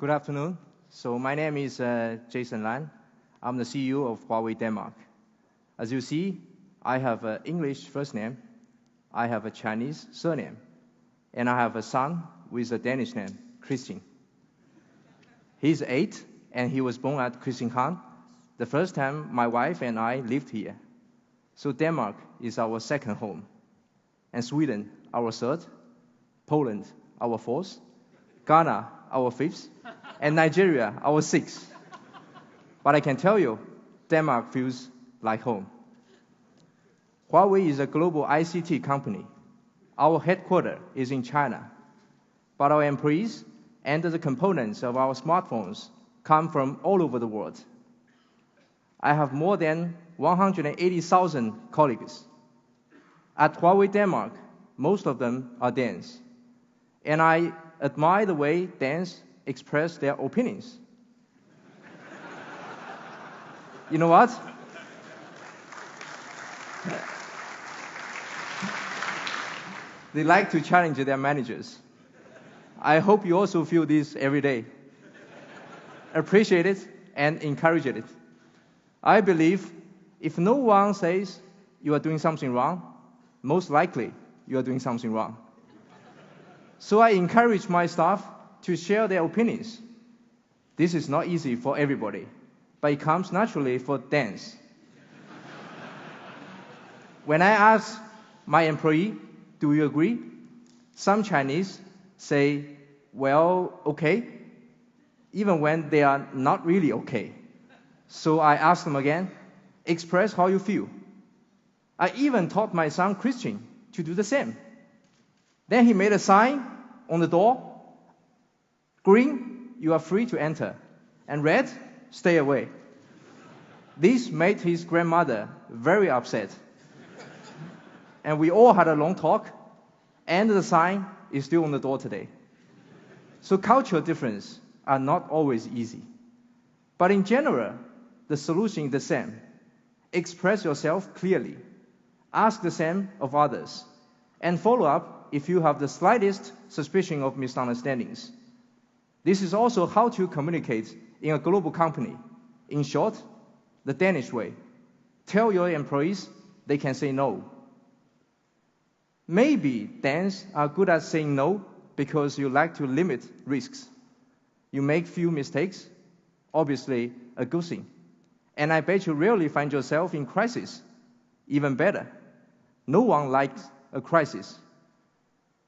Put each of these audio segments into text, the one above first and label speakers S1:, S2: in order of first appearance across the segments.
S1: Good afternoon. So my name is Jason Lan. I'm the CEO of Huawei Denmark. As you see, I have an English first name, I have a Chinese surname, and I have a son with a Danish name, Christian. He's 8, and he was born at Christianshavn, the first time my wife and I lived here. So Denmark is our second home, and Sweden our third, Poland our fourth, Ghana our fifth, and Nigeria our sixth. But I can tell you, Denmark feels like home. Huawei is a global ICT company. Our headquarters is in China, but our employees and the components of our smartphones come from all over the world. I have more than 180,000 colleagues. At Huawei Denmark, most of them are Danes, and I admire the way Danes express their opinions. You know what? They like to challenge their managers. I hope you also feel this every day. Appreciate it and encourage it. I believe if no one says you are doing something wrong, most likely you are doing something wrong. So I encourage my staff to share their opinions. This is not easy for everybody, but it comes naturally for Danes. When I ask my employee, do you agree? Some Chinese say, well, okay, even when they are not really okay. So I ask them again, express how you feel. I even taught my son Christian to do the same. Then he made a sign on the door. Green, you are free to enter. And red, stay away. This made his grandmother very upset. And we all had a long talk, and the sign is still on the door today. So cultural differences are not always easy. But in general, the solution is the same. Express yourself clearly. Ask the same of others. And follow up if you have the slightest suspicion of misunderstandings. This is also how to communicate in a global company. In short, the Danish way. Tell your employees they can say no. Maybe Danes are good at saying no because you like to limit risks. You make few mistakes, obviously a good thing. And I bet you rarely find yourself in crisis. Even better, no one likes a crisis.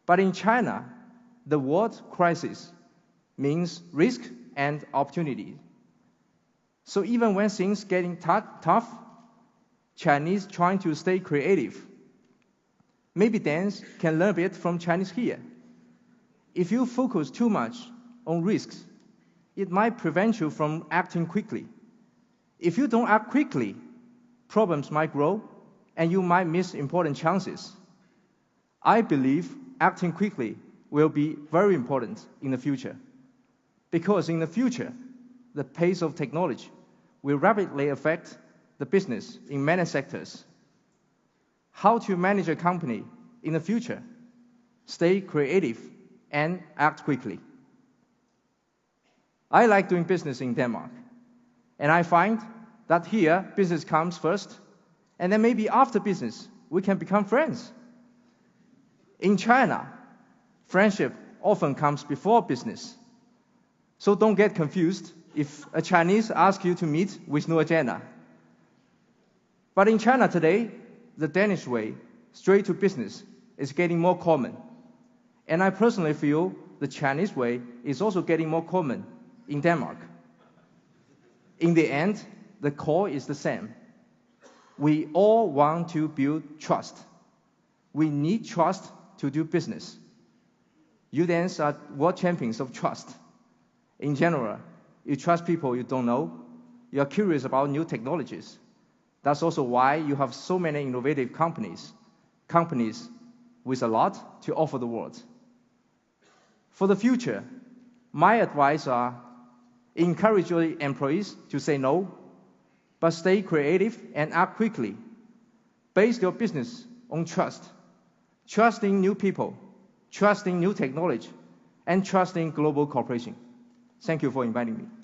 S1: But in China, the word crisis means risk and opportunity. So even when things getting tough, Chinese trying to stay creative. Maybe Danes can learn a bit from Chinese here. If you focus too much on risks, it might prevent you from acting quickly. If you don't act quickly, problems might grow and you might miss important chances. I believe acting quickly will be very important in the future. Because in the future, the pace of technology will rapidly affect the business in many sectors. How to manage a company in the future? Stay creative and act quickly. I like doing business in Denmark, and I find that here business comes first, and then maybe after business we can become friends. In China, friendship often comes before business. So don't get confused if a Chinese asks you to meet with no agenda. But in China today, the Danish way, straight to business, is getting more common. And I personally feel the Chinese way is also getting more common in Denmark. In the end, the core is the same. We all want to build trust. We need trust to do business. You Danes are world champions of trust. In general, you trust people you don't know. You are curious about new technologies. That's also why you have so many innovative companies with a lot to offer the world. For the future, my advice are encourage your employees to say no, but stay creative and act quickly. Base your business on trust. Trust in new people, trust in new technology, and trust in global cooperation. Thank you for inviting me.